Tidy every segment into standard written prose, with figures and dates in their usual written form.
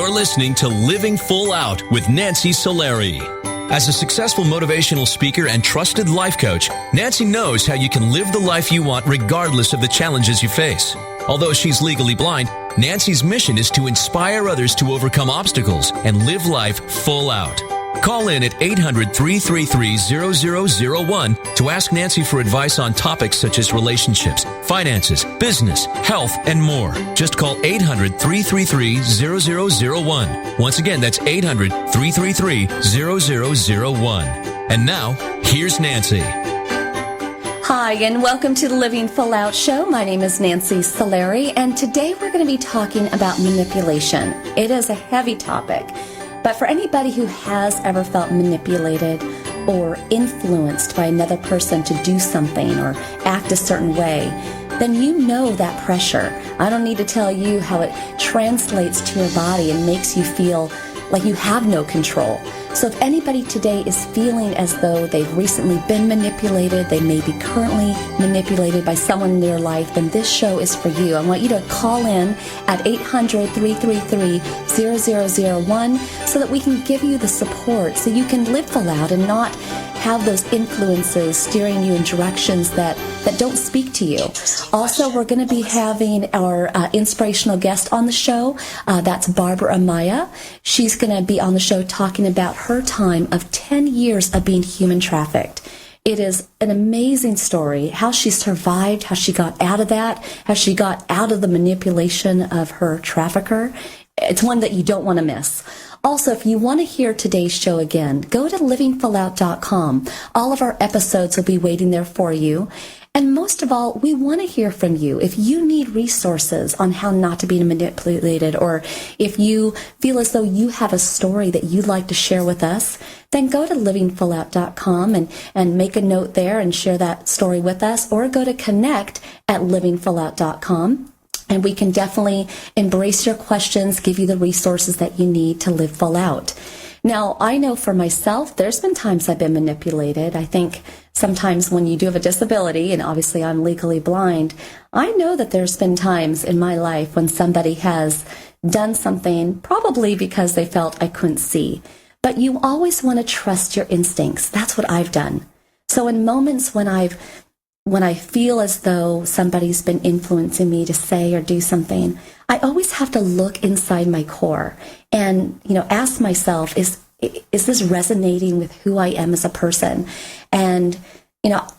You're listening to Living Full Out with Nancy Solari. As a successful motivational speaker and trusted life coach, Nancy knows how you can live the life you want regardless of the challenges you face. Although she's legally blind, Nancy's mission is to inspire others to overcome obstacles and live life full out. Call in at 800-333-0001 to ask Nancy for advice on topics such as relationships, finances, business, health, and more. Just call 800-333-0001. Once again, that's 800-333-0001. And now, here's Nancy. Hi, and welcome to the Living Full Out Show. My name is Nancy Solari, and today we're going to be talking about manipulation. It is a heavy topic. But for anybody who has ever felt manipulated or influenced by another person to do something or act a certain way, then you know that pressure. I don't need to tell you how it translates to your body and makes you feel like you have no control. So if anybody today is feeling as though they've recently been manipulated, they may be currently manipulated by someone in their life, then this show is for you. I want you to call in at 800-333-0001 so that we can give you the support so you can live full out and not have those influences steering you in directions that don't speak to you. Also, we're going to be having our inspirational guest on the show. That's Barbara Amaya. She's going to be on the show talking about her time of 10 years of being human trafficked. It is an amazing story, how she survived, how she got out of that, how she got out of the manipulation of her trafficker. It's one that you don't want to miss. Also, if you want to hear today's show again, go to livingfullout.com. All of our episodes will be waiting there for you. And most of all, we want to hear from you. If you need resources on how not to be manipulated, or if you feel as though you have a story that you'd like to share with us, then go to livingfullout.com and make a note there and share that story with us, or go to connect at livingfullout.com. And we can definitely embrace your questions, give you the resources that you need to live full out. Now, I know for myself, there's been times I've been manipulated. I think sometimes when you do have a disability, and obviously I'm legally blind, I know that there's been times in my life when somebody has done something, probably because they felt I couldn't see. But you always want to trust your instincts. That's what I've done. So in moments when I feel as though somebody's been influencing me to say or do something, I always have to look inside my core and, ask myself, is this resonating with who I am as a person? And,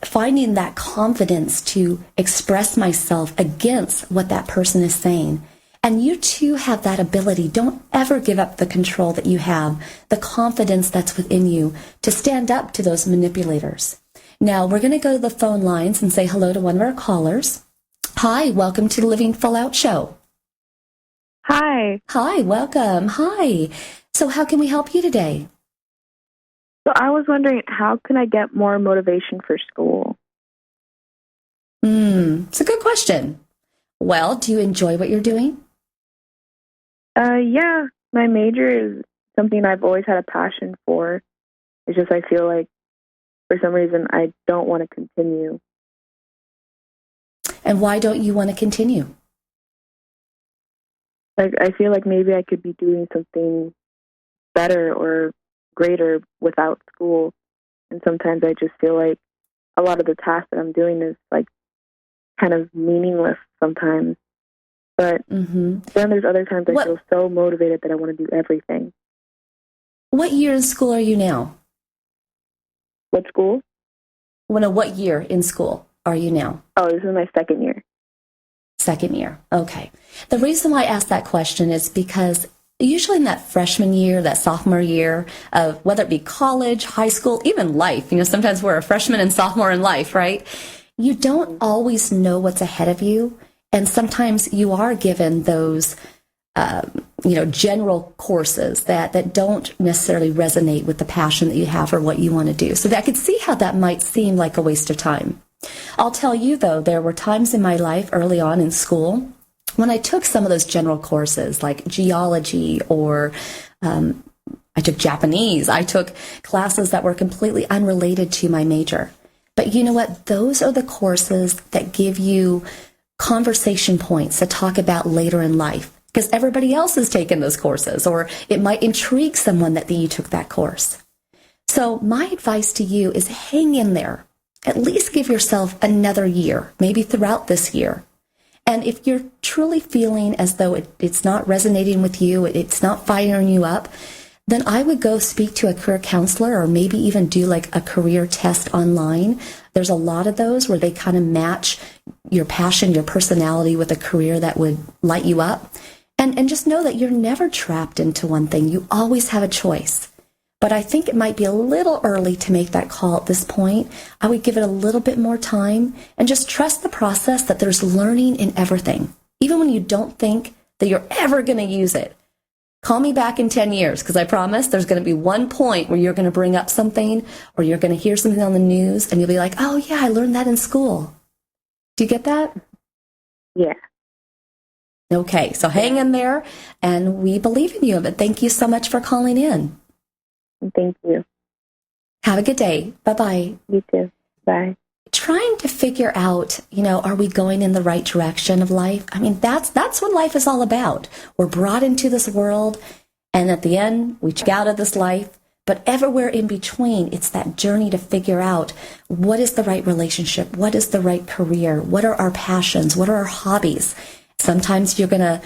finding that confidence to express myself against what that person is saying. And you too have that ability. Don't ever give up the control that you have, the confidence that's within you to stand up to those manipulators. Now, we're going to go to the phone lines and say hello to one of our callers. Hi, welcome to the Living Full Out Show. Hi. Hi, welcome. Hi. So how can we help you today? So I was wondering, how can I get more motivation for school? It's a good question. Well, do you enjoy what you're doing? Yeah. My major is something I've always had a passion for. It's just I feel like for some reason I don't want to continue. And why don't you want to continue? Like, I feel like maybe I could be doing something better or greater without school. And sometimes I just feel like a lot of the tasks that I'm doing is like kind of meaningless sometimes. But then there's other times I feel so motivated that I want to do everything. What year in school are you now? What school? What year in school are you now? Oh, this is my second year. Second year. Okay. The reason why I asked that question is because usually in that freshman year, that sophomore year of whether it be college, high school, even life, sometimes we're a freshman and sophomore in life, right? You don't always know what's ahead of you. And sometimes you are given those, general courses that don't necessarily resonate with the passion that you have or what you want to do. So I could see how that might seem like a waste of time. I'll tell you, though, there were times in my life early on in school when I took some of those general courses like geology or I took Japanese. I took classes that were completely unrelated to my major. But you know what? Those are the courses that give you conversation points to talk about later in life. because everybody else has taken those courses, or it might intrigue someone that you took that course. So my advice to you is hang in there. At least give yourself another year, maybe throughout this year. And if you're truly feeling as though it's not resonating with you, it's not firing you up, then I would go speak to a career counselor, or maybe even do like a career test online. There's a lot of those where they kind of match your passion, your personality with a career that would light you up. And just know that you're never trapped into one thing. You always have a choice. But I think it might be a little early to make that call at this point. I would give it a little bit more time and just trust the process, that there's learning in everything. Even when you don't think that you're ever going to use it. Call me back in 10 years, because I promise there's going to be one point where you're going to bring up something, or you're going to hear something on the news and you'll be like, oh yeah, I learned that in school. Do you get that? Yeah. Okay, so hang in there, and we believe in you. But thank you so much for calling in. Thank you. Have a good day. Bye-bye. You too. Bye. Trying to figure out, are we going in the right direction of life? I mean, that's what life is all about. We're brought into this world, and at the end, we check out of this life. But everywhere in between, it's that journey to figure out what is the right relationship, what is the right career, what are our passions, what are our hobbies. Sometimes you're going to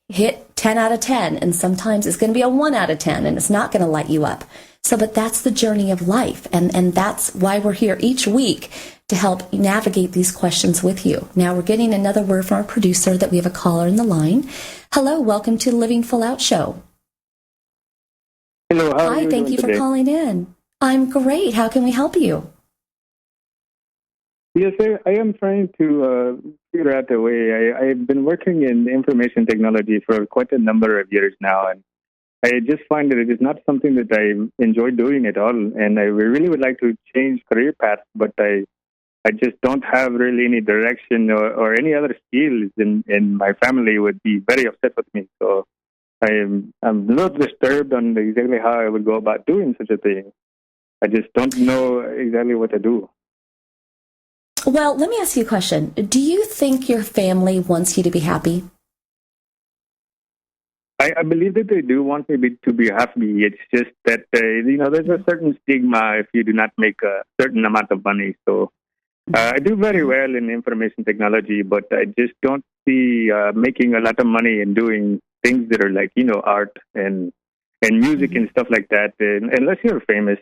hit 10 out of 10, and sometimes it's going to be a 1 out of 10, and it's not going to light you up. But that's the journey of life, and that's why we're here each week, to help navigate these questions with you. Now we're getting another word from our producer that we have a caller in the line. Hello, welcome to the Living Full Out Show. Hello, how are you thank doing you for today? calling in. I'm great. How can we help you? Yes, I am trying to figure out a way. I've been working in information technology for quite a number of years now, and I just find that it is not something that I enjoy doing at all. And I really would like to change career paths, but I just don't have really any direction or any other skills, and my family would be very upset with me. So I'm a little disturbed on exactly how I would go about doing such a thing. I just don't know exactly what to do. Well, let me ask you a question. Do you think your family wants you to be happy? I believe that they do want me to be happy. It's just that, there's a certain stigma if you do not make a certain amount of money. So I do very well in information technology, but I just don't see making a lot of money and doing things that are like, art and music and stuff like that, unless you're famous,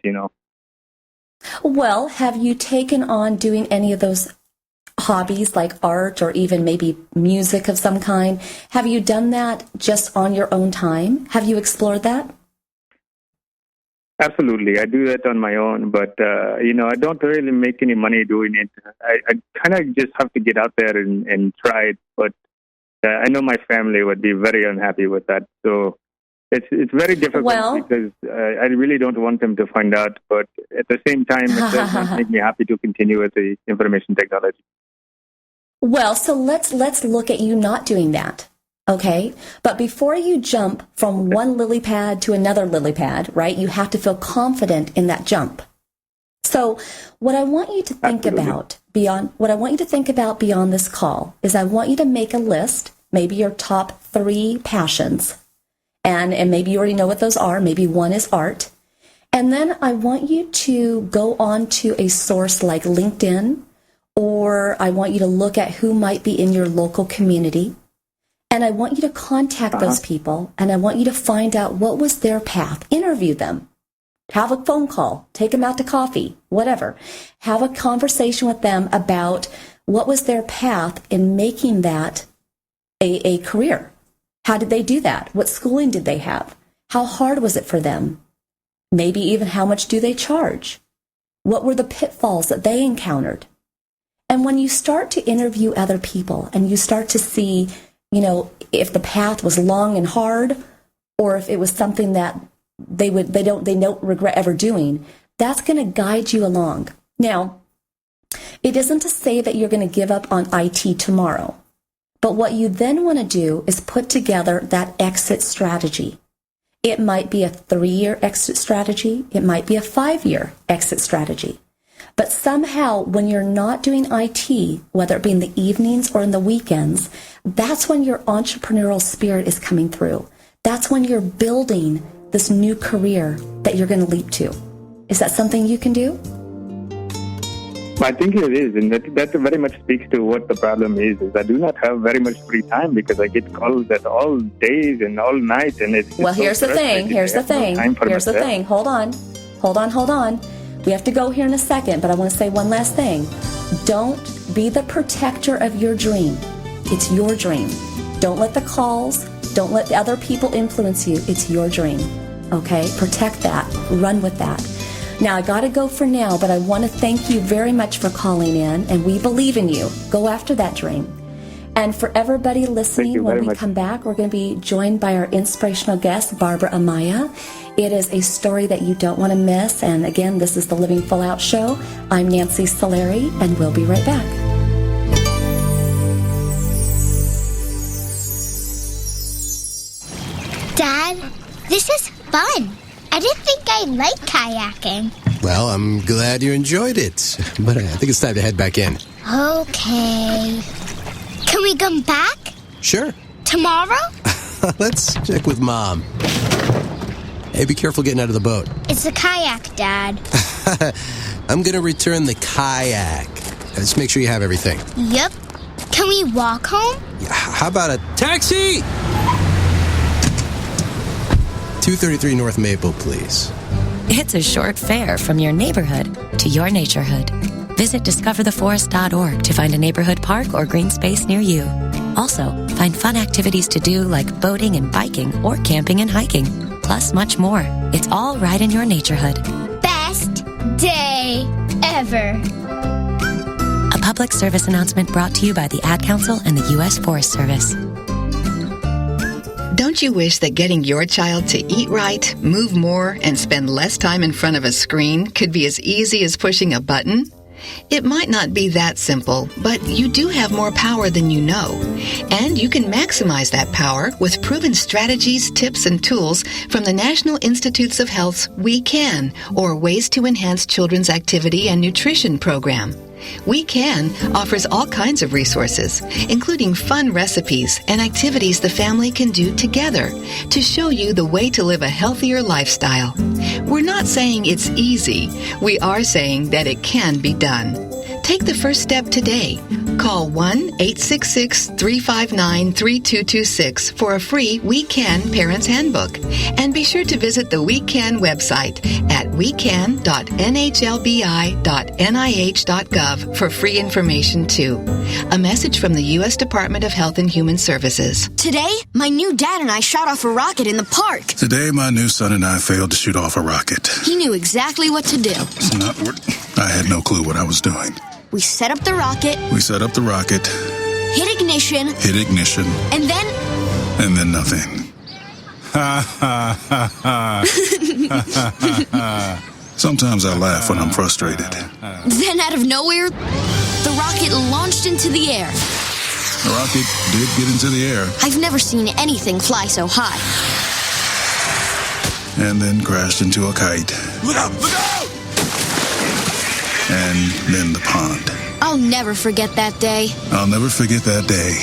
Well, have you taken on doing any of those hobbies like art or even maybe music of some kind? Have you done that just on your own time? Have you explored that? Absolutely. I do that on my own, but, I don't really make any money doing it. I kind of just have to get out there and try it, but I know my family would be very unhappy with that. So it's very difficult because I really don't want them to find out, but at the same time, it does make me happy to continue with the information technology. Well, so let's look at you not doing that, okay? But before you jump from one lily pad to another lily pad, right, you have to feel confident in that jump. So what I want you to think about beyond this call is I want you to make a list, maybe your top 3 passions. And maybe you already know what those are. Maybe one is art. And then I want you to go on to a source like LinkedIn, or I want you to look at who might be in your local community. And I want you to contact those people, and I want you to find out what was their path. Interview them. Have a phone call. Take them out to coffee, whatever. Have a conversation with them about what was their path in making that a career. How did they do that? What schooling did they have? How hard was it for them? Maybe even how much do they charge? What were the pitfalls that they encountered? And when you start to interview other people and you start to see, if the path was long and hard, or if it was something that they don't regret ever doing, that's going to guide you along. Now, it isn't to say that you're going to give up on IT tomorrow. But what you then want to do is put together that exit strategy. It might be a 3-year exit strategy. It might be a 5-year exit strategy. But somehow, when you're not doing IT, whether it be in the evenings or in the weekends, that's when your entrepreneurial spirit is coming through. That's when you're building this new career that you're going to leap to. Is that something you can do? I think it is, and that very much speaks to what the problem is I do not have very much free time because I get calls at all days and all night, and it's well, here's the thing. Hold on. We have to go here in a second, but I want to say one last thing. Don't be the protector of your dream. It's your dream. Don't let the calls, don't let other people influence you. It's your dream, okay? Protect that. Run with that. Now, I got to go for now, but I want to thank you very much for calling in, and we believe in you. Go after that dream. And for everybody listening, when we come back, we're going to be joined by our inspirational guest, Barbara Amaya. It is a story that you don't want to miss. And again, this is the Living Full Out Show. I'm Nancy Solari, and we'll be right back. Dad, this is fun. I didn't think I'd like kayaking. Well, I'm glad you enjoyed it, but I think it's time to head back in. Okay. Can we come back? Sure. Tomorrow? Let's check with Mom. Hey, be careful getting out of the boat. It's a kayak, Dad. I'm going to return the kayak. Just make sure you have everything. Yep. Can we walk home? How about a taxi? 233 North Maple, please. It's a short fare from your neighborhood to your naturehood. Visit discovertheforest.org to find a neighborhood park or green space near you. Also, find fun activities to do like boating and biking or camping and hiking, plus much more. It's all right in your naturehood. Best day ever. A public service announcement brought to you by the Ad Council and the U.S. Forest Service. Don't you wish that getting your child to eat right, move more, and spend less time in front of a screen could be as easy as pushing a button? It might not be that simple, but you do have more power than you know. And you can maximize that power with proven strategies, tips, and tools from the National Institutes of Health's We Can, or Ways to Enhance Children's Activity and Nutrition program. We Can offers all kinds of resources, including fun recipes and activities the family can do together to show you the way to live a healthier lifestyle. We're not saying it's easy. We are saying that it can be done. Take the first step today. Call 1-866-359-3226 for a free We Can Parents Handbook. And be sure to visit the We Can website at wecan.nhlbi.nih.gov for free information too. A message from the U.S. Department of Health and Human Services. Today, my new dad and I shot off a rocket in the park. Today, my new son and I failed to shoot off a rocket. He knew exactly what to do. It's not what I had no clue what I was doing. We set up the rocket. Hit ignition. And then nothing. Ha ha ha ha. Sometimes I laugh when I'm frustrated. Then out of nowhere, the rocket launched into the air. The rocket did get into the air. I've never seen anything fly so high. And then crashed into a kite. Look out! Look out! And then the pond. I'll never forget that day. I'll never forget that day,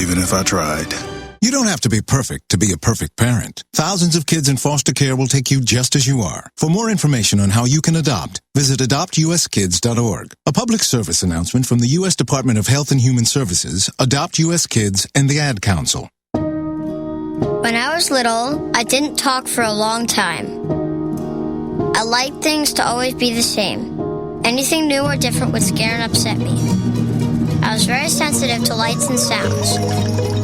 even if I tried. You don't have to be perfect to be a perfect parent. Thousands of kids in foster care will take you just as you are. For more information on how you can adopt, visit adoptuskids.org. A public service announcement from the U.S. Department of Health and Human Services, Adopt U.S. Kids, and the Ad Council. When I was little, I didn't talk for a long time. I liked things to always be the same. Anything new or different would scare and upset me. I was very sensitive to lights and sounds.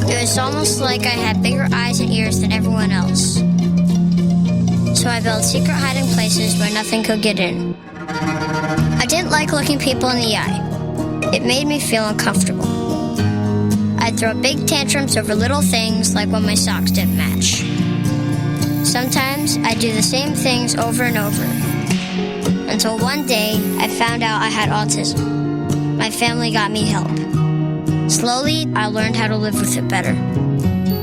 It was almost like I had bigger eyes and ears than everyone else. So I built secret hiding places where nothing could get in. I didn't like looking people in the eye. It made me feel uncomfortable. I'd throw big tantrums over little things like when my socks didn't match. Sometimes I'd do the same things over and over. Until one day, I found out I had autism. My family got me help. Slowly, I learned how to live with it better.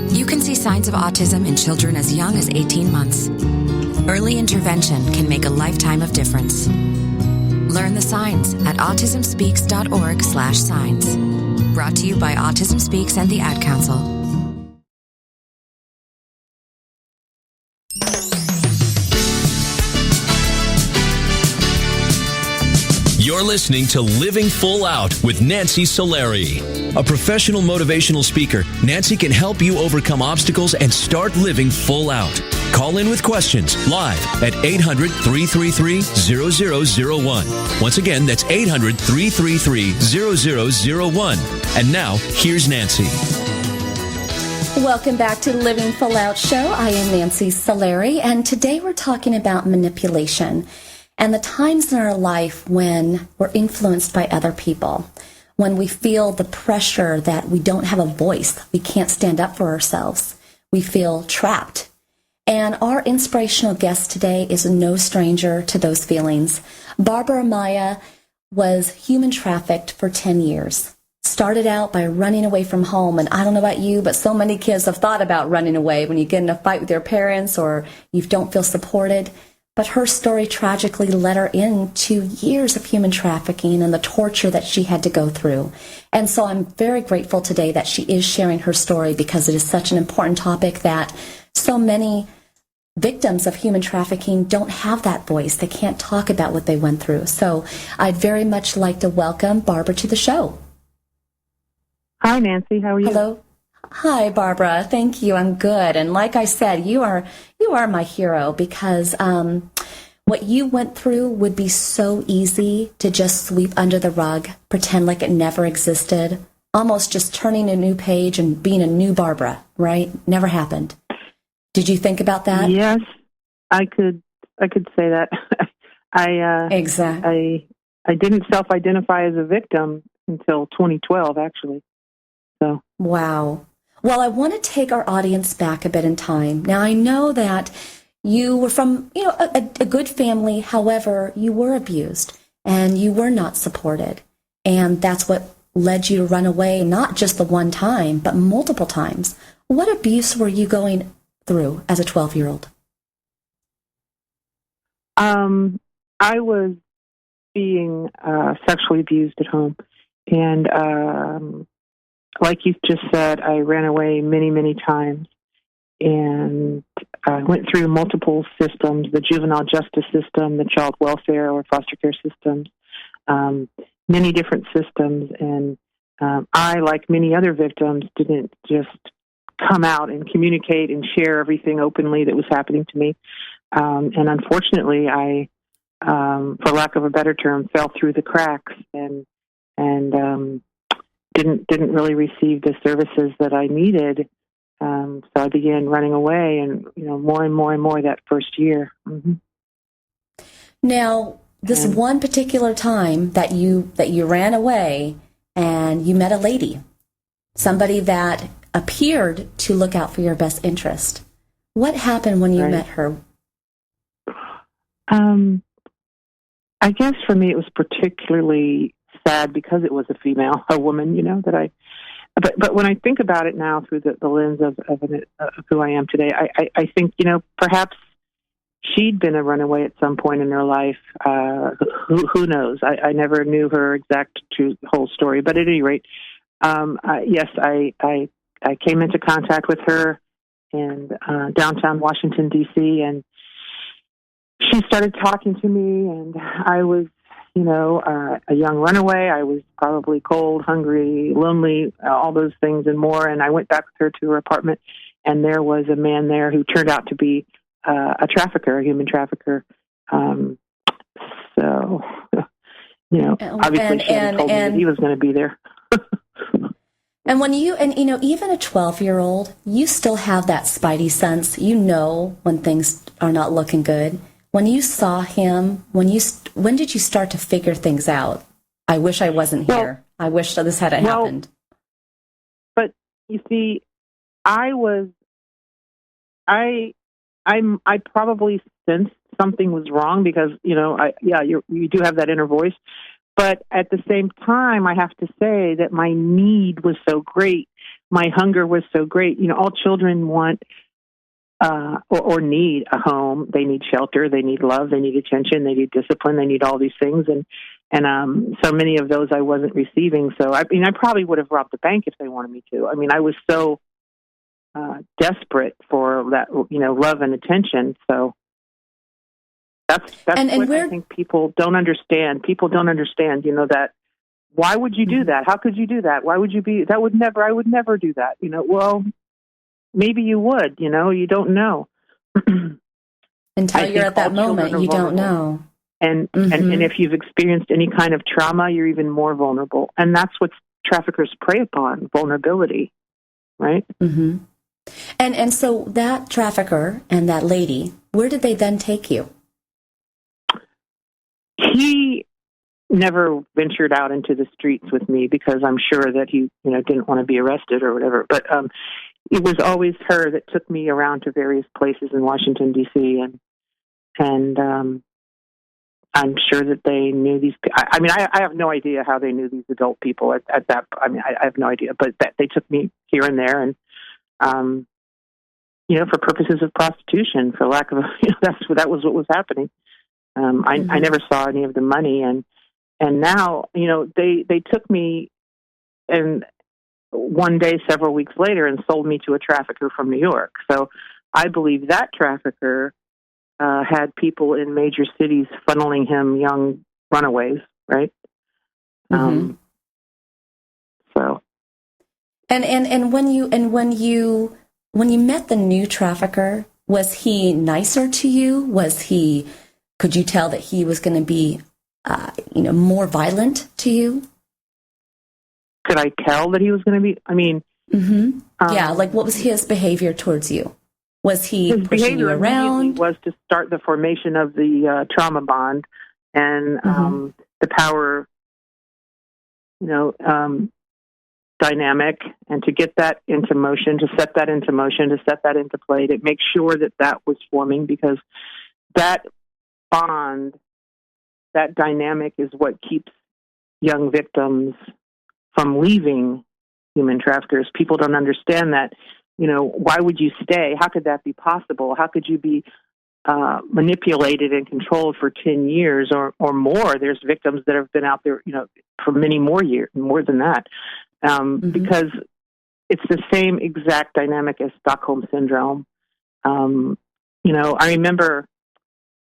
You can see signs of autism in children as young as 18 months. Early intervention can make a lifetime of difference. Learn the signs at autismspeaks.org/signs. Brought to you by Autism Speaks and the Ad Council. You're listening to Living Full Out with Nancy Solari. A professional motivational speaker, Nancy can help you overcome obstacles and start living full out. Call in with questions live at 800-333-0001. Once again, that's 800-333-0001. And now, here's Nancy. Welcome back to the Living Full Out show. I am Nancy Solari, and today we're talking about manipulation and the times in our life when we're influenced by other people, when we feel the pressure that we don't have a voice, we can't stand up for ourselves, we feel trapped. And our inspirational guest today is no stranger to those feelings. Barbara Amaya was human trafficked for 10 years. Started out by running away from home, and I don't know about you, but so many kids have thought about running away when you get in a fight with your parents or you don't feel supported. But her story tragically led her into years of human trafficking and the torture that she had to go through. And so I'm very grateful today that she is sharing her story, because it is such an important topic that so many victims of human trafficking don't have that voice. They can't talk about what they went through. So I'd very much like to welcome Barbara to the show. Hi, Nancy. How are you? Hello. Hi, Barbara. Thank you. I'm good. And like I said, you are my hero, because what you went through would be so easy to just sweep under the rug, pretend like it never existed, almost just turning a new page and being a new Barbara, right? Never happened. Did you think about that? Yes, I could say that. Exactly. I didn't self-identify as a victim until 2012, actually. So. Wow. Well, I want to take our audience back a bit in time. Now, I know that you were from, a good family. However, you were abused and you were not supported. And that's what led you to run away, not just the one time, but multiple times. What abuse were you going through as a 12-year-old? I was being sexually abused at home. And like you just said, I ran away many, many times, and I went through multiple systems, the juvenile justice system, the child welfare or foster care systems, many different systems. And I, like many other victims, didn't just come out and communicate and share everything openly that was happening to me. And unfortunately, I, for lack of a better term, fell through the cracks and didn't really receive the services that I needed. So I began running away, and more and more and more that first year. Mm-hmm. Now, this one particular time that you ran away, and you met a lady, somebody that appeared to look out for your best interest. What happened when you met her? I guess for me it was particularly sad because it was a woman, but when I think about it now through the lens of who I am today, I think, perhaps she'd been a runaway at some point in her life. Who knows? I never knew her exact whole story, but at any rate, yes, I came into contact with her in downtown Washington, D.C., and she started talking to me, and I was, a young runaway. I was probably cold, hungry, lonely, all those things and more. And I went back with her to her apartment, and there was a man there who turned out to be a trafficker, a human trafficker. So, obviously she had told me that he was going to be there. And when even a 12-year-old, you still have that spidey sense. You know when things are not looking good. When you saw him, when did you start to figure things out? I wish I wasn't here. I wish this hadn't happened. But you see, I probably sensed something was wrong because, you do have that inner voice. But at the same time, I have to say that my need was so great. My hunger was so great. All children want or need a home. They need shelter. They need love. They need attention. They need discipline. They need all these things. And so many of those I wasn't receiving. So, I probably would have robbed the bank if they wanted me to. I was so desperate for that, love and attention. So that's what I think people don't understand. People don't understand, that. Why would you do that? How could you do that? Why would you be? I would never do that. Well, maybe you would. You don't know. Until you're at that moment, you don't know. And if you've experienced any kind of trauma, you're even more vulnerable. And that's what traffickers prey upon: vulnerability, right? Mm-hmm. And so that trafficker and that lady, where did they then take you? He never ventured out into the streets with me because I'm sure that he, didn't want to be arrested or whatever. But it was always her that took me around to various places in Washington, D.C. And I'm sure that they knew these. I have no idea how they knew these adult people at that. I have no idea. But that they took me here and there, and for purposes of prostitution, for lack of that was what was happening. I never saw any of the money, and now they took me, and one day, several weeks later, and sold me to a trafficker from New York. So I believe that trafficker had people in major cities funneling him young runaways, right? Mm-hmm. So, and when you met the new trafficker, was he nicer to you? Could you tell that he was going to be, more violent to you? Could I tell that he was going to be? Mm-hmm. What was his behavior towards you? Was he pushing you around? Was to start the formation of the trauma bond and the power, dynamic, and to get that into motion, to set that into motion, to set that into play, to make sure that was forming, because that bond, that dynamic is what keeps young victims from leaving human traffickers. People don't understand that. Why would you stay? How could that be possible? How could you be manipulated and controlled for 10 years or more? There's victims that have been out there, for many more years, more than that, because it's the same exact dynamic as Stockholm syndrome. I remember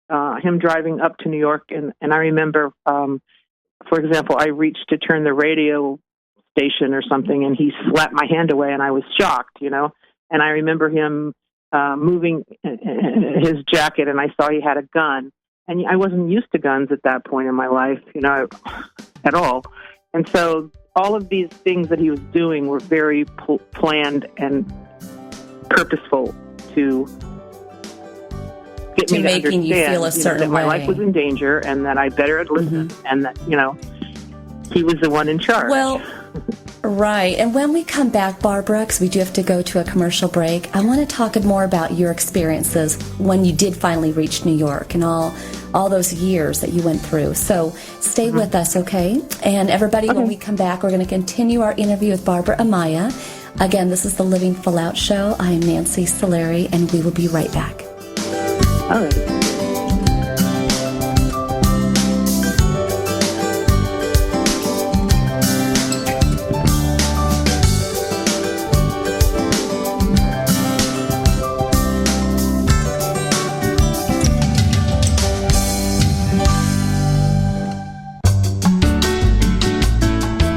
him driving up to New York, and I remember, for example, I reached to turn the radio station or something, and he slapped my hand away, and I was shocked, and I remember him moving his jacket, and I saw he had a gun, and I wasn't used to guns at that point in my life, at all. And so all of these things that he was doing were very planned and purposeful to get me to making you feel a certain that my way. life was in danger, and that I better listen, and that he was the one in charge. Well, right. And when we come back, Barbara, because we do have to go to a commercial break, I want to talk more about your experiences when you did finally reach New York and all those years that you went through. So stay with us, okay? And everybody, when we come back, we're going to continue our interview with Barbara Amaya. Again, this is the Living Full Out Show. I am Nancy Solari, and we will be right back. All right.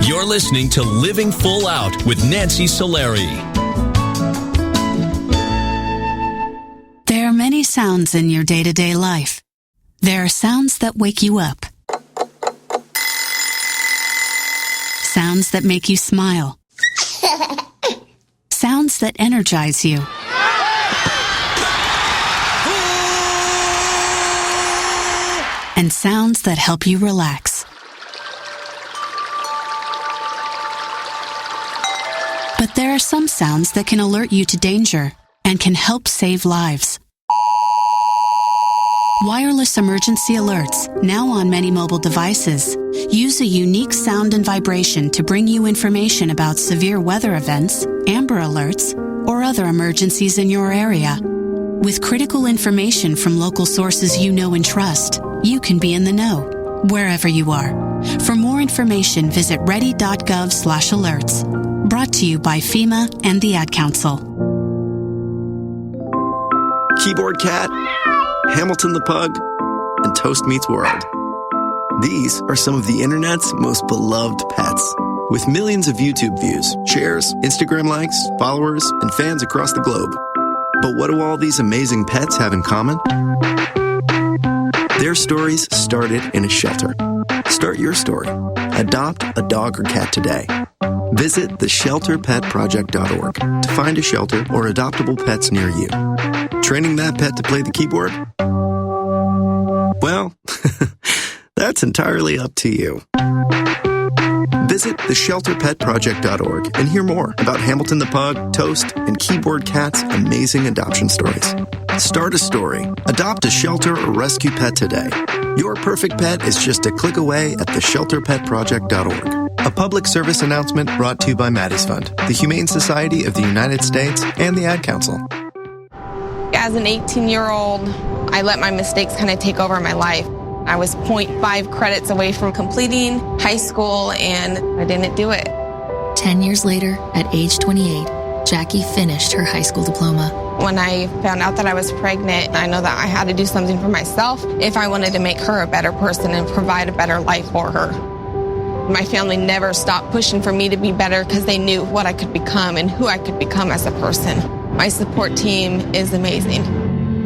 You're listening to Living Full Out with Nancy Solari. There are many sounds in your day-to-day life. There are sounds that wake you up. Sounds that make you smile. Sounds that energize you. And sounds that help you relax. But there are some sounds that can alert you to danger and can help save lives. Wireless emergency alerts, now on many mobile devices, use a unique sound and vibration to bring you information about severe weather events, Amber Alerts, or other emergencies in your area. With critical information from local sources you know and trust, you can be in the know, wherever you are. For more information, visit ready.gov/alerts. Brought to you by FEMA and the Ad Council. Keyboard Cat, Hamilton the Pug, and Toast Meets World. These are some of the internet's most beloved pets. With millions of YouTube views, shares, Instagram likes, followers, and fans across the globe. But what do all these amazing pets have in common? Their stories started in a shelter. Start your story. Adopt a dog or cat today. Visit theshelterpetproject.org to find a shelter or adoptable pets near you. Training that pet to play the keyboard? Well, that's entirely up to you. Visit theshelterpetproject.org and hear more about Hamilton the Pug, Toast, and Keyboard Cat's amazing adoption stories. Start a story. Adopt a shelter or rescue pet today. Your perfect pet is just a click away at theshelterpetproject.org. A public service announcement brought to you by Maddie's Fund, the Humane Society of the United States, and the Ad Council. As an 18-year-old, I let my mistakes kind of take over my life. I was 0.5 credits away from completing high school, and I didn't do it. 10 years later, at age 28, Jackie finished her high school diploma. When I found out that I was pregnant, I know that I had to do something for myself if I wanted to make her a better person and provide a better life for her. My family never stopped pushing for me to be better because they knew what I could become and who I could become as a person. My support team is amazing.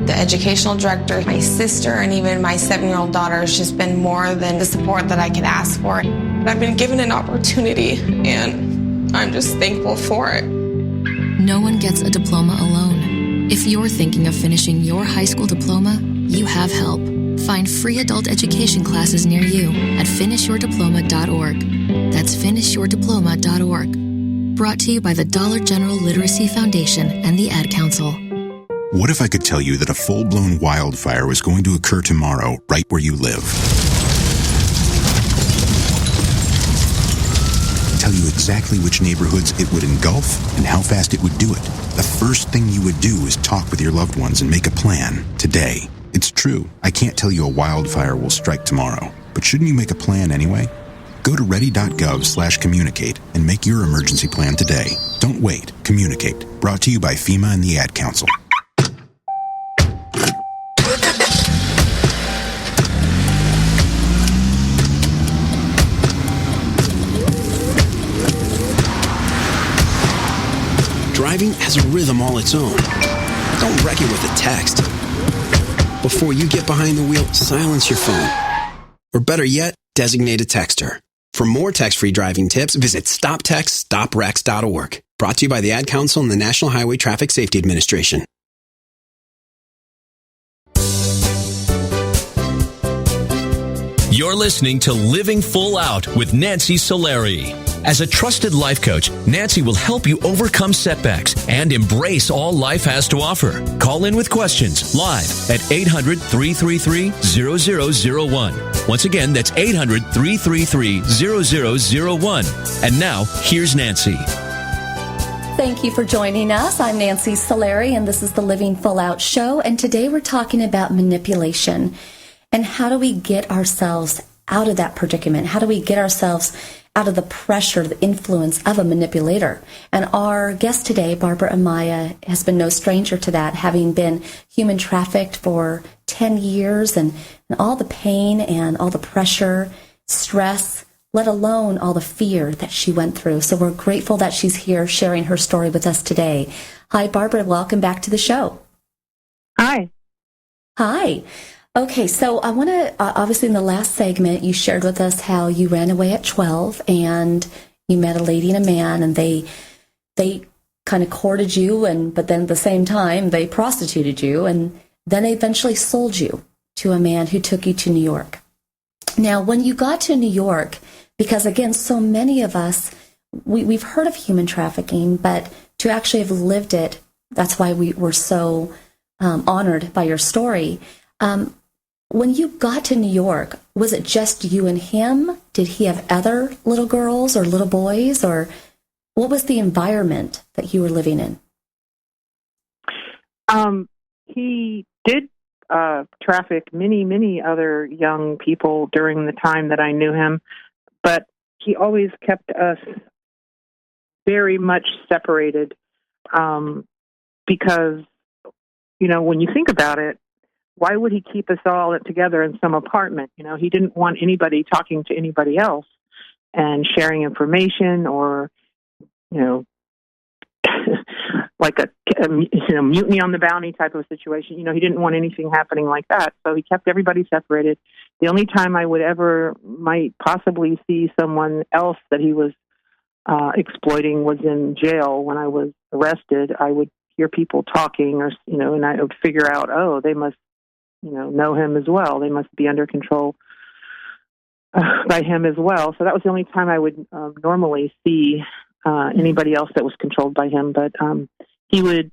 The educational director, my sister, and even my 7-year-old daughter has just been more than the support that I could ask for. I've been given an opportunity, and I'm just thankful for it. No one gets a diploma alone. If you're thinking of finishing your high school diploma, you have help. Find free adult education classes near you at finishyourdiploma.org. That's finishyourdiploma.org. Brought to you by the Dollar General Literacy Foundation and the Ad Council. What if I could tell you that a full-blown wildfire was going to occur tomorrow right where you live? Tell you exactly which neighborhoods it would engulf and how fast it would do it. The first thing you would do is talk with your loved ones and make a plan today. It's true, I can't tell you a wildfire will strike tomorrow, but shouldn't you make a plan anyway? Go to ready.gov/communicate and make your emergency plan today. Don't wait. Communicate. Brought to you by FEMA and the Ad Council. Driving has a rhythm all its own. Don't wreck it with a text. Before you get behind the wheel, silence your phone. Or better yet, designate a texter. For more text-free driving tips, visit stoptextstoprex.org. Brought to you by the Ad Council and the National Highway Traffic Safety Administration. You're listening to Living Full Out with Nancy Solari. As a trusted life coach, Nancy will help you overcome setbacks and embrace all life has to offer. Call in with questions live at 800-333-0001. Once again, that's 800-333-0001. And now, here's Nancy. Thank you for joining us. I'm Nancy Solari, and this is the Living Full Out Show. And today we're talking about manipulation. And how do we get ourselves out of that predicament? How do we get ourselves out of the pressure, the influence of a manipulator? And our guest today, Barbara Amaya, has been no stranger to that, having been human trafficked for 10 years and all the pain and all the pressure, stress, let alone all the fear that she went through. So we're grateful that she's here sharing her story with us today. Hi, Barbara. Welcome back to the show. Hi. Hi. Okay, so I want to, obviously in the last segment, you shared with us how you ran away at 12 and you met a lady and a man, and they kind of courted you, but then at the same time, they prostituted you, and then they eventually sold you to a man who took you to New York. Now, when you got to New York, because again, so many of us, we've heard of human trafficking, but to actually have lived it, that's why we were so honored by your story. When you got to New York, was it just you and him? Did he have other little girls or little boys? Or what was the environment that you were living in? he did traffic many other young people during the time that I knew him, but he always kept us very much separated because, when you think about it, why would he keep us all together in some apartment? He didn't want anybody talking to anybody else and sharing information or, like a mutiny on the bounty type of situation. He didn't want anything happening like that. So he kept everybody separated. The only time I would might possibly see someone else that he was exploiting was in jail. When I was arrested, I would hear people talking and I would figure out, oh, they must, know him as well. They must be under control by him as well. So that was the only time I would normally see anybody else that was controlled by him. But he would,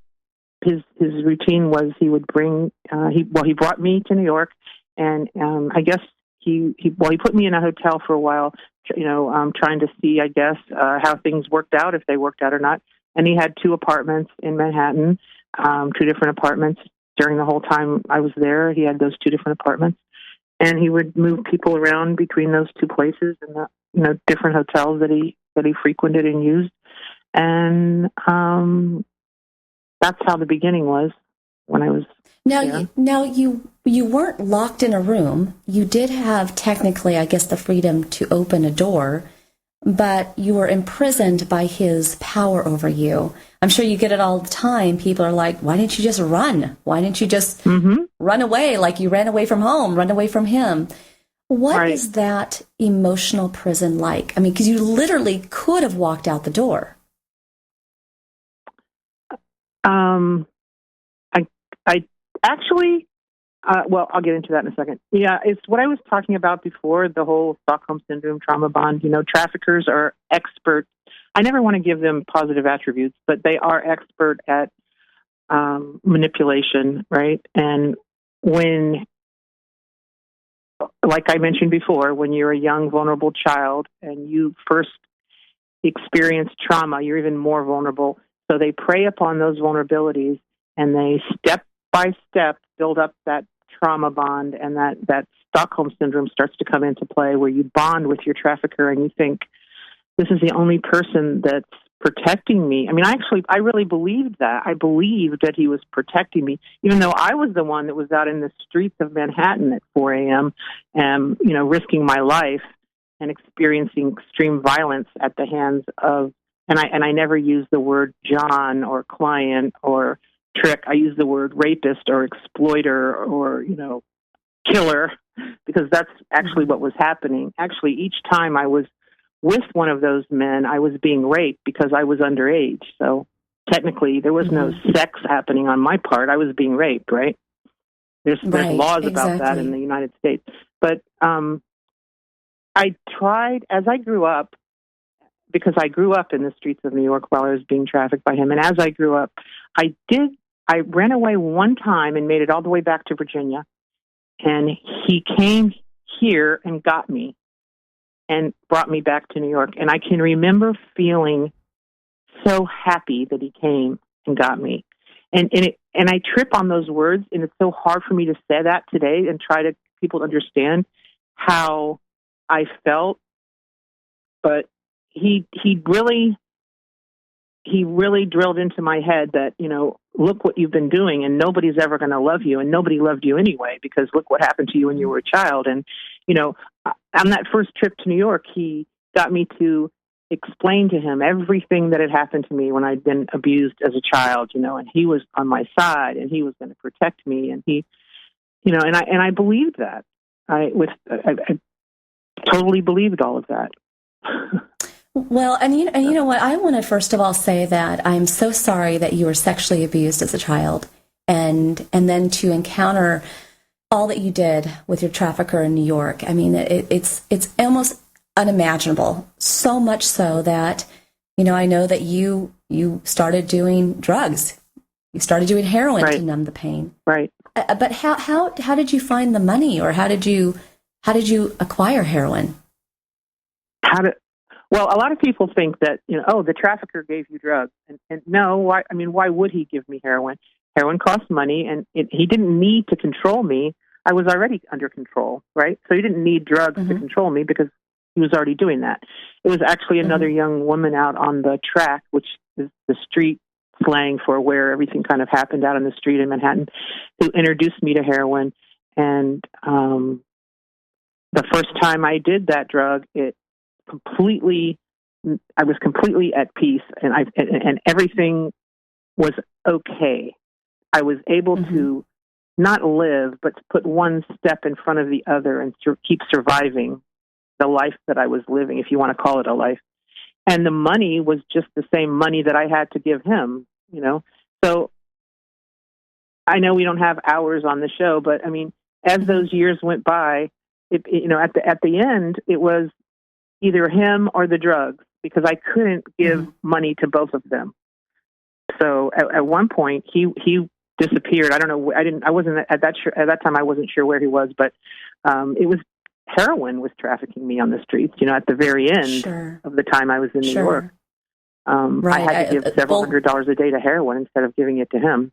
his routine was he would bring, he brought me to New York, and I guess he put me in a hotel for a while, trying to see, I guess, how things worked out, if they worked out or not. And he had 2 apartments in Manhattan, 2 different apartments. During the whole time I was there, he had those 2 different apartments, and he would move people around between those 2 places and the, different hotels that he frequented and used. And that's how the beginning was when I was there. Now you weren't locked in a room. You did have technically, I guess, the freedom to open a door, but you were imprisoned by his power over you. I'm sure you get it all the time. People are like, why didn't you just run? Why didn't you just run away like you ran away from home, run away from him? What is that emotional prison like? I mean, because you literally could have walked out the door. I actually, well, I'll get into that in a second. Yeah, it's what I was talking about before, the whole Stockholm Syndrome trauma bond. Traffickers are expert. I never want to give them positive attributes, but they are expert at manipulation, right? And when, like I mentioned before, when you're a young, vulnerable child and you first experience trauma, you're even more vulnerable. So they prey upon those vulnerabilities, and they step by step build up that trauma bond, and that Stockholm Syndrome starts to come into play, where you bond with your trafficker and you think, this is the only person that's protecting me. I mean, I really believed that. I believed that he was protecting me, even though I was the one that was out in the streets of Manhattan at 4 a.m. and, risking my life and experiencing extreme violence at the hands of, and I never used the word John or client or trick. I used the word rapist or exploiter or, killer, because that's actually what was happening. Actually, each time I was with one of those men, I was being raped because I was underage. So technically, there was no sex happening on my part. I was being raped, right? There's laws about that in the United States. But I tried, as I grew up, because I grew up in the streets of New York while I was being trafficked by him. And as I grew up, I ran away one time and made it all the way back to Virginia. And he came here and got me and brought me back to New York. And I can remember feeling so happy that he came and got me. And I trip on those words, and it's so hard for me to say that today and try to people to understand how I felt. But he really drilled into my head that, look what you've been doing, and nobody's ever going to love you, and nobody loved you anyway, because look what happened to you when you were a child. And, on that first trip to New York, he got me to explain to him everything that had happened to me when I'd been abused as a child, and he was on my side, and he was going to protect me. And he, and I believed that. I totally believed all of that. Well, and you know what? I want to first of all say that I'm so sorry that you were sexually abused as a child, and then to encounter all that you did with your trafficker in New York. I mean, it's almost unimaginable. So much so that, I know that you started doing drugs. You started doing heroin to numb the pain. Right. But how did you find the money, or how did you acquire heroin? Well, a lot of people think that, the trafficker gave you drugs. And no, why would he give me heroin? heroin costs money, and he didn't need to control me. I was already under control, right? So he didn't need drugs to control me because he was already doing that. It was actually another young woman out on the track, which is the street slang for where everything kind of happened out on the street in Manhattan, who introduced me to heroin. And the first time I did that drug, I was completely at peace, and everything was okay. I was able to not live, but to put one step in front of the other and keep surviving the life that I was living, if you want to call it a life. And the money was just the same money that I had to give him, So I know we don't have hours on the show, but I mean, as those years went by, at the end, it was either him or the drugs, because I couldn't give money to both of them. So at one point, he disappeared. I don't know. I wasn't at that time. I wasn't sure where he was, but it was heroin was trafficking me on the streets. At the very end of the time I was in New York, I had to give several $100s a day to heroin instead of giving it to him.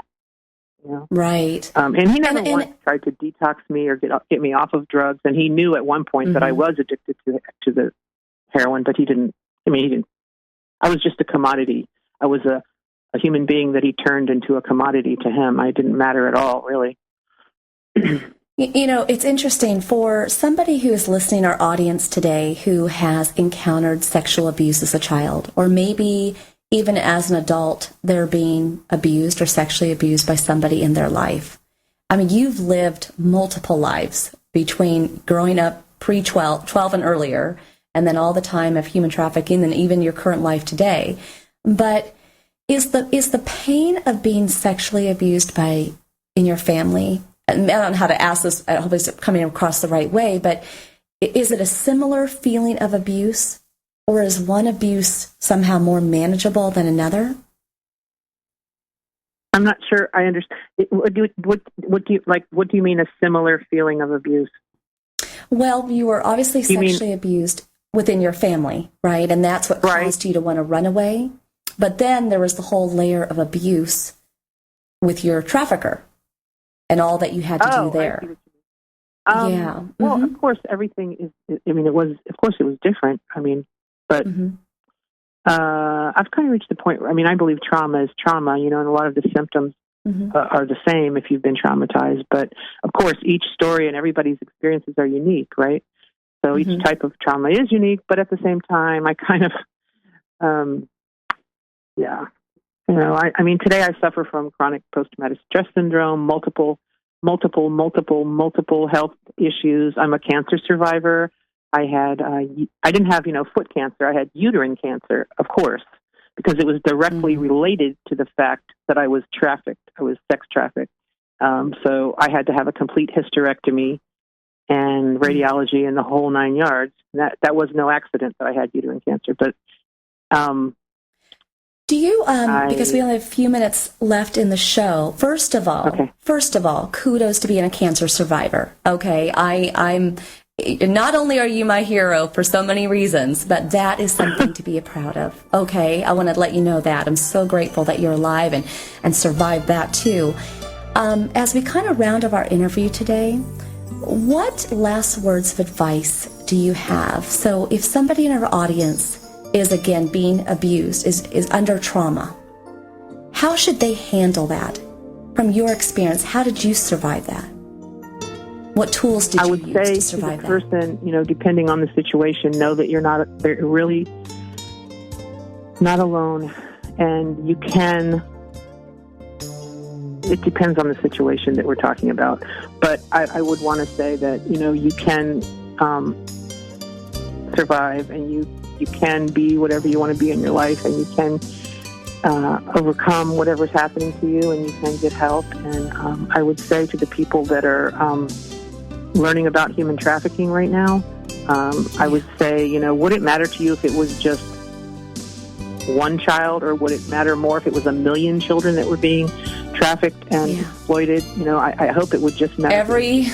Right. And he never once tried to detox me or get me off of drugs. And he knew at one point that I was addicted to the heroin, but he didn't. I was just a commodity. I was a human being that he turned into a commodity to him. I didn't matter at all, really. It's interesting for somebody who is listening, our audience today, who has encountered sexual abuse as a child, or maybe even as an adult, they're being abused or sexually abused by somebody in their life. I mean, you've lived multiple lives between growing up pre-12 and earlier, and then all the time of human trafficking, and even your current life today. But is the pain of being sexually abused in your family, and I don't know how to ask this, I hope it's coming across the right way, but is it a similar feeling of abuse, or is one abuse somehow more manageable than another? I'm not sure I understand. What do you mean a similar feeling of abuse? Well, you were obviously sexually abused within your family, right? And that's what caused you to want to run away. But then there was the whole layer of abuse with your trafficker and all that you had to do there. Yeah. Well, of course, everything is, it was different. But I've kind of reached the point where, I believe trauma is trauma, and a lot of the symptoms are the same if you've been traumatized. But of course, each story and everybody's experiences are unique, right? So each type of trauma is unique, but at the same time, I kind of, today I suffer from chronic post-traumatic stress syndrome, multiple health issues. I'm a cancer survivor. I didn't have, foot cancer. I had uterine cancer, of course, because it was directly related to the fact that I was trafficked. I was sex trafficked. So I had to have a complete hysterectomy and radiology and the whole 9 yards. That was no accident that I had uterine cancer. But do you, because we only have a few minutes left in the show, first of all, kudos to being a cancer survivor. Okay, I'm not only are you my hero for so many reasons, but that is something to be proud of. Okay, I want to let you know that. I'm so grateful that you're alive and survived that too. As we kind of round up our interview today, what last words of advice do you have? So if somebody in our audience is, again, being abused, is under trauma, how should they handle that? From your experience, how did you survive that? What tools did you use to survive that? I would say to the person, depending on the situation, know that they're really not alone, and you can. It depends on the situation that we're talking about, but I would want to say that you can survive, and you can be whatever you want to be in your life, and you can overcome whatever's happening to you, and you can get help. And I would say to the people that are learning about human trafficking right now, I would say, would it matter to you if it was just one child, or would it matter more if it was 1 million children that were being trafficked and exploited? I hope it would just matter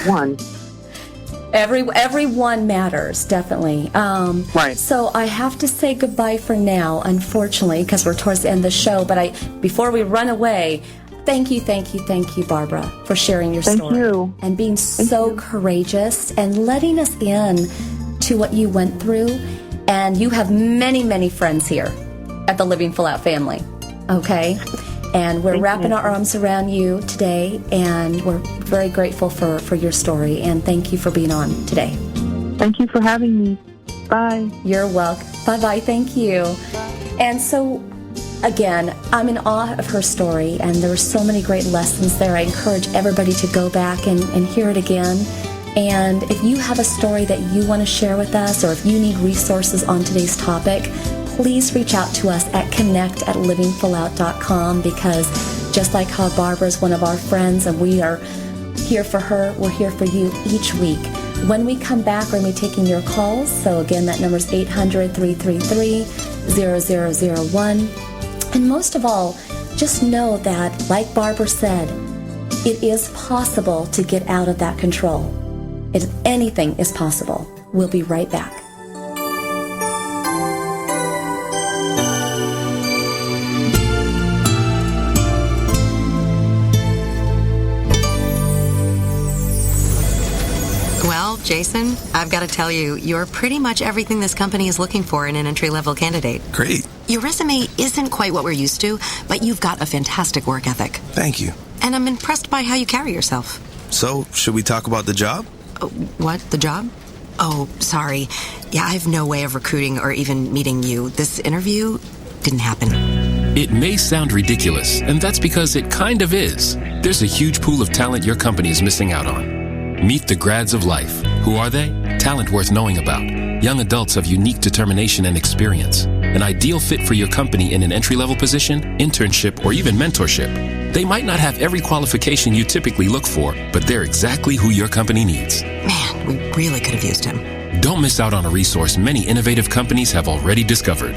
one. Every one matters, definitely. Right. So I have to say goodbye for now, unfortunately, because we're towards the end of the show. But before we run away, Thank you, Barbara, for sharing your story. Thank you. And being so courageous and letting us in to what you went through. And you have many, many friends here at the Living Full Out family. Okay? And we're wrapping our arms around you today, and we're very grateful for your story. And thank you for being on today. Thank you for having me. Bye. You're welcome. Bye-bye. Thank you. And so, again, I'm in awe of her story, and there were so many great lessons there. I encourage everybody to go back and hear it again. And if you have a story that you want to share with us, or if you need resources on today's topic, please reach out to us at connect@livingfullout.com, because just like how Barbara's one of our friends and we are here for her, we're here for you each week. When we come back, we're going to be taking your calls. So again, that number is 800-333-0001. And most of all, just know that, like Barbara said, it is possible to get out of that control. Anything is possible. We'll be right back. Well, Jason, I've got to tell you, you're pretty much everything this company is looking for in an entry-level candidate. Great. Your resume isn't quite what we're used to, but you've got a fantastic work ethic. Thank you. And I'm impressed by how you carry yourself. So, should we talk about the job? What? The job? Oh, sorry. Yeah, I have no way of recruiting or even meeting you. This interview didn't happen. It may sound ridiculous, and that's because it kind of is. There's a huge pool of talent your company is missing out on. Meet the grads of life. Who are they? Talent worth knowing about. Young adults of unique determination and experience. An ideal fit for your company in an entry-level position, internship, or even mentorship. They might not have every qualification you typically look for, but they're exactly who your company needs. Man, we really could have used him. Don't miss out on a resource many innovative companies have already discovered.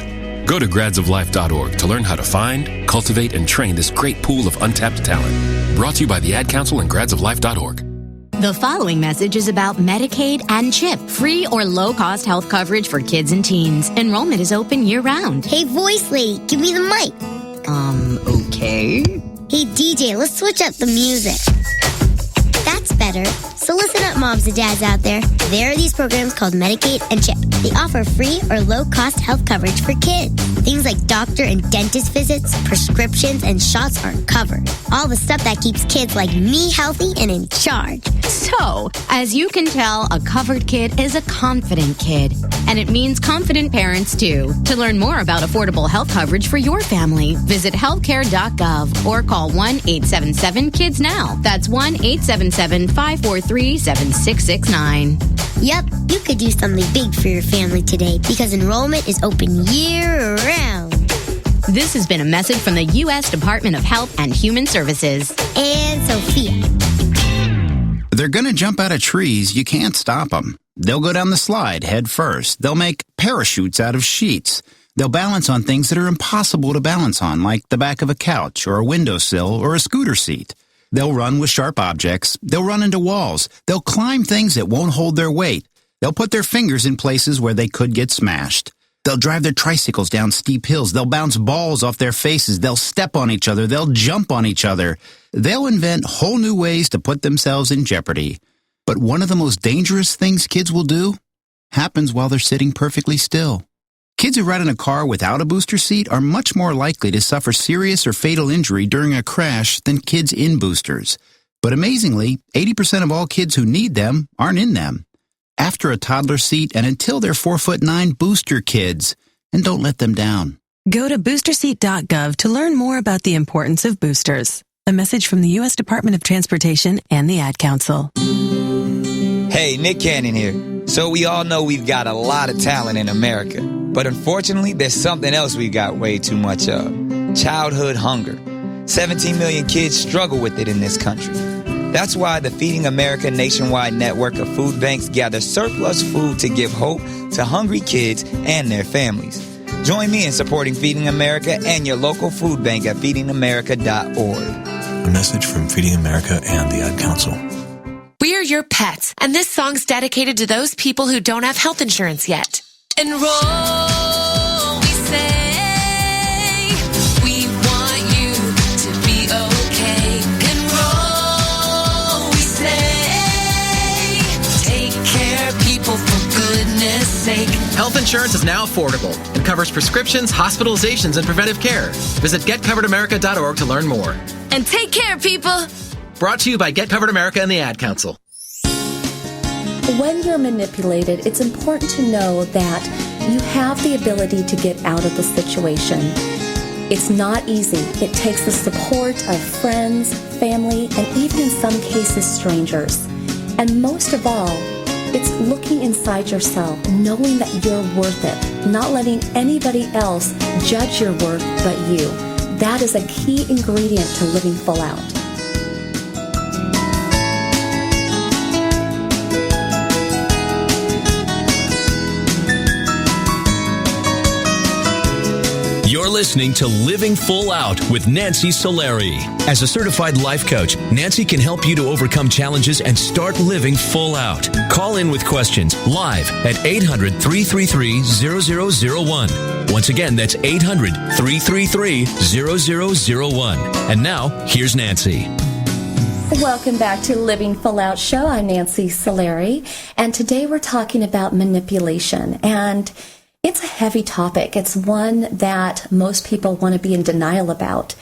Go to gradsoflife.org to learn how to find, cultivate, and train this great pool of untapped talent. Brought to you by the Ad Council and gradsoflife.org. The following message is about Medicaid and CHIP, free or low-cost health coverage for kids and teens. Enrollment is open year-round. Hey, voice lady, give me the mic. Okay. Hey, DJ, let's switch up the music. That's better. So listen up, moms and dads out there. There are these programs called Medicaid and CHIP. They offer free or low-cost health coverage for kids. Things like doctor and dentist visits, prescriptions, and shots are covered. All the stuff that keeps kids like me healthy and in charge. So, as you can tell, a covered kid is a confident kid. And it means confident parents, too. To learn more about affordable health coverage for your family, visit healthcare.gov or call 1-877-KIDS-NOW. That's 1-877-543-7669. Yep, you could do something big for your family today because enrollment is open year-round. This has been a message from the U.S. Department of Health and Human Services. And Sophia. They're going to jump out of trees. You can't stop them. They'll go down the slide head first. They'll make parachutes out of sheets. They'll balance on things that are impossible to balance on, like the back of a couch or a windowsill or a scooter seat. They'll run with sharp objects. They'll run into walls. They'll climb things that won't hold their weight. They'll put their fingers in places where they could get smashed. They'll drive their tricycles down steep hills. They'll bounce balls off their faces. They'll step on each other. They'll jump on each other. They'll invent whole new ways to put themselves in jeopardy. But one of the most dangerous things kids will do happens while they're sitting perfectly still. Kids who ride in a car without a booster seat are much more likely to suffer serious or fatal injury during a crash than kids in boosters. But amazingly, 80% of all kids who need them aren't in them. After a toddler seat and until they're 4'9", booster kids, and don't let them down. Go to boosterseat.gov to learn more about the importance of boosters. A message from the U.S. Department of Transportation and the Ad Council. Hey, Nick Cannon here. So we all know we've got a lot of talent in America. But unfortunately, there's something else we've got way too much of. Childhood hunger. 17 million kids struggle with it in this country. That's why the Feeding America nationwide network of food banks gather surplus food to give hope to hungry kids and their families. Join me in supporting Feeding America and your local food bank at feedingamerica.org. A message from Feeding America and the Ad Council. We're your pets, and this song's dedicated to those people who don't have health insurance yet. Enroll, we say, we want you to be okay. Health insurance is now affordable. It covers prescriptions, hospitalizations, and preventive care. Visit getcoveredamerica.org to learn more. And take care, people. Brought to you by Get Covered America and the Ad Council. When you're manipulated, it's important to know that you have the ability to get out of the situation. It's not easy. It takes the support of friends, family, and even in some cases, strangers. And most of all, it's looking inside yourself, knowing that you're worth it, not letting anybody else judge your worth but you. That is a key ingredient to living full out. You're listening to Living Full Out with Nancy Solari. As a certified life coach, Nancy can help you to overcome challenges and start living full out. Call in with questions live at 800-333-0001. Once again, that's 800-333-0001. And now, here's Nancy. Welcome back to Living Full Out Show. I'm Nancy Solari, and today we're talking about manipulation. And it's a heavy topic. It's one that most people want to be in denial about.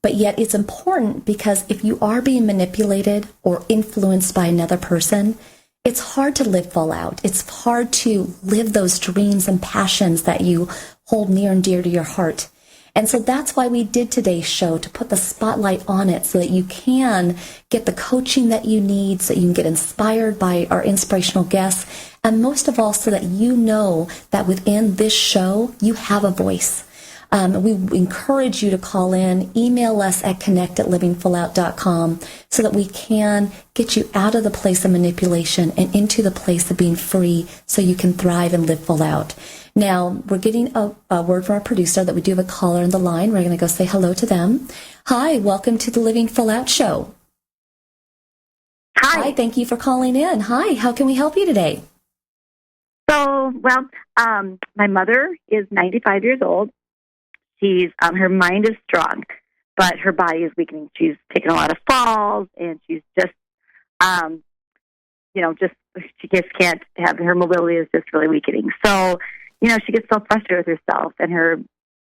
But yet it's important because if you are being manipulated or influenced by another person, it's hard to live full out. It's hard to live those dreams and passions that you hold near and dear to your heart. And so that's why we did today's show, to put the spotlight on it so that you can get the coaching that you need, so that you can get inspired by our inspirational guests, and most of all, so that you know that within this show, you have a voice. We encourage you to call in, email us at connect@livingfullout.com so that we can get you out of the place of manipulation and into the place of being free so you can thrive and live full out. Now, we're getting a word from our producer that we do have a caller on the line. We're going to go say hello to them. Hi, welcome to the Living Full Out Show. Hi, thank you for calling in. Hi, how can we help you today? So, my mother is 95 years old. She's her mind is strong, but her body is weakening. She's taken a lot of falls, and she's just, she just can't have, her mobility is just really weakening. So, she gets so frustrated with herself and her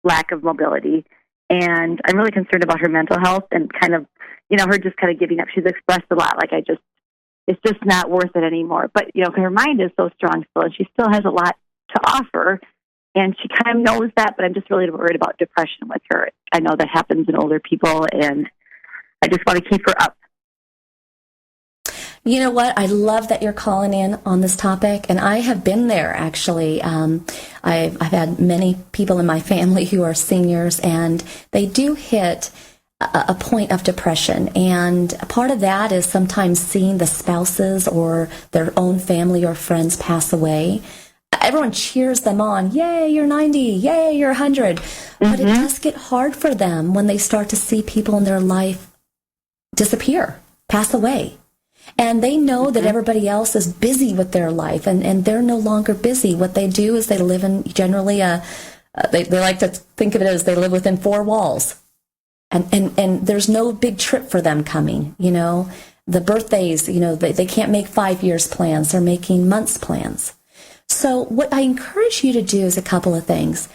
lack of mobility. And I'm really concerned about her mental health and kind of, her just kind of giving up. She's expressed a lot, like, it's just not worth it anymore. But, her mind is so strong still, and she still has a lot to offer. And she kind of knows that, but I'm just really worried about depression with her. I know that happens in older people, and I just want to keep her up. You know what? I love that you're calling in on this topic, and I have been there, actually. I've had many people in my family who are seniors, and they do hit a point of depression. And a part of that is sometimes seeing the spouses or their own family or friends pass away. Everyone cheers them on. Yay, you're 90. Yay, you're 100. But it does get hard for them when they start to see people in their life disappear, pass away. And they know that everybody else is busy with their life, and they're no longer busy. What they do is they live in generally they like to think of it as they live within four walls. And there's no big trip for them coming, The birthdays, they can't make 5 years plans. They're making months plans. So what I encourage you to do is a couple of things.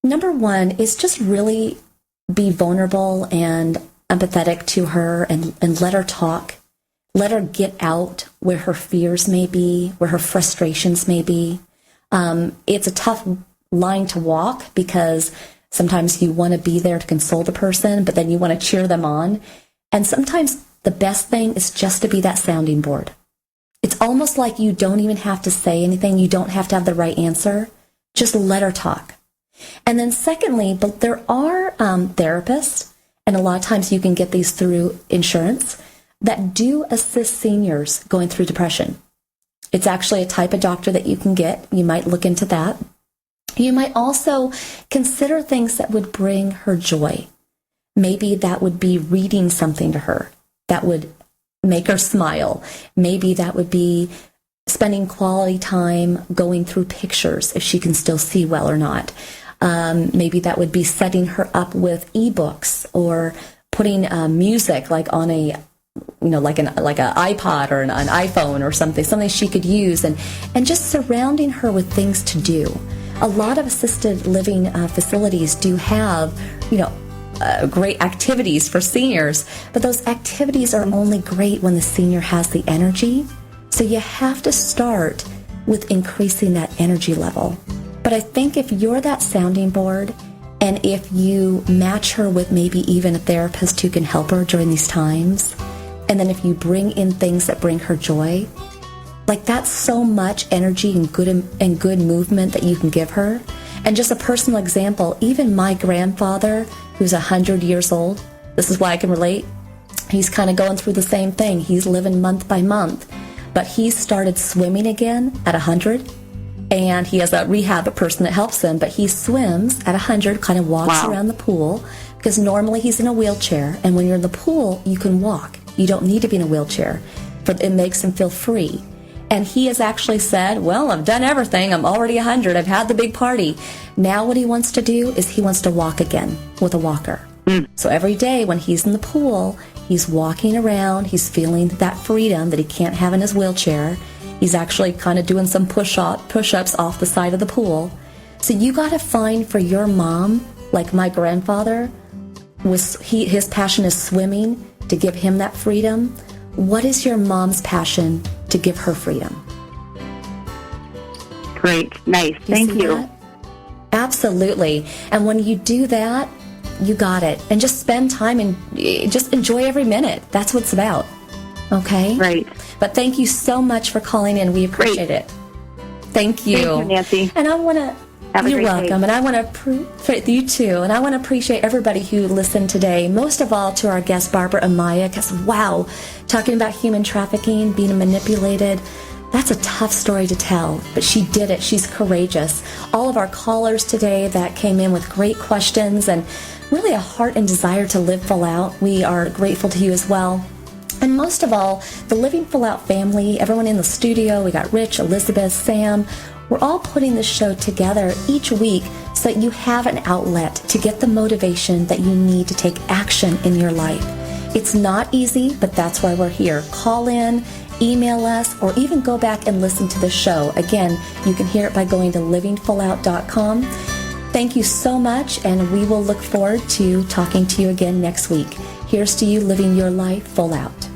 Number one is just really be vulnerable and empathetic to her and let her talk. Let her get out where her fears may be, where her frustrations may be. It's a tough line to walk because sometimes you want to be there to console the person, but then you want to cheer them on. And sometimes the best thing is just to be that sounding board. It's almost like you don't even have to say anything. You don't have to have the right answer. Just let her talk. And then secondly, but there are therapists, and a lot of times you can get these through insurance, that do assist seniors going through depression. It's actually a type of doctor that you can get. You might look into that. You might also consider things that would bring her joy. Maybe that would be reading something to her that would make her smile. Maybe that would be spending quality time going through pictures if she can still see well or not. Maybe that would be setting her up with ebooks or putting music like on a like an iPod or an iPhone or something she could use, and just surrounding her with things to do. A lot of assisted living facilities do have, great activities for seniors, but those activities are only great when the senior has the energy. So you have to start with increasing that energy level. But I think if you're that sounding board, and if you match her with maybe even a therapist who can help her during these times, and then if you bring in things that bring her joy, like that's so much energy and good movement that you can give her. And just a personal example, even my grandfather, who's 100 years old, this is why I can relate, he's kind of going through the same thing. He's living month by month, but he started swimming again at 100, and he has a rehab person that helps him, but he swims at 100, kind of walks around the pool, because normally he's in a wheelchair, and when you're in the pool, you can walk. You don't need to be in a wheelchair. It makes him feel free. And he has actually said, well, I've done everything. I'm already 100. I've had the big party. Now what he wants to do is he wants to walk again with a walker. So every day when he's in the pool, he's walking around. He's feeling that freedom that he can't have in his wheelchair. He's actually kind of doing some push-ups off the side of the pool. So you got to find for your mom, like my grandfather, his passion is swimming, to give him that freedom. What is your mom's passion to give her freedom? Great. Nice. Thank you. That? Absolutely. And when you do that, you got it. And just spend time and just enjoy every minute. That's what it's about. Okay? Right. But thank you so much for calling in. We appreciate it. Thank you. Thank you, Nancy. And I want to... You're welcome, and I want to appreciate you too. And I want to appreciate everybody who listened today. Most of all to our guest Barbara Amaya, because wow, talking about human trafficking, being manipulated, that's a tough story to tell. But she did it. She's courageous. All of our callers today that came in with great questions and really a heart and desire to live full out, we are grateful to you as well. And most of all, the Living Full Out family, everyone in the studio, we got Rich, Elizabeth, Sam. We're all putting this show together each week so that you have an outlet to get the motivation that you need to take action in your life. It's not easy, but that's why we're here. Call in, email us, or even go back and listen to the show. Again, you can hear it by going to livingfullout.com. Thank you so much, and we will look forward to talking to you again next week. Here's to you living your life full out.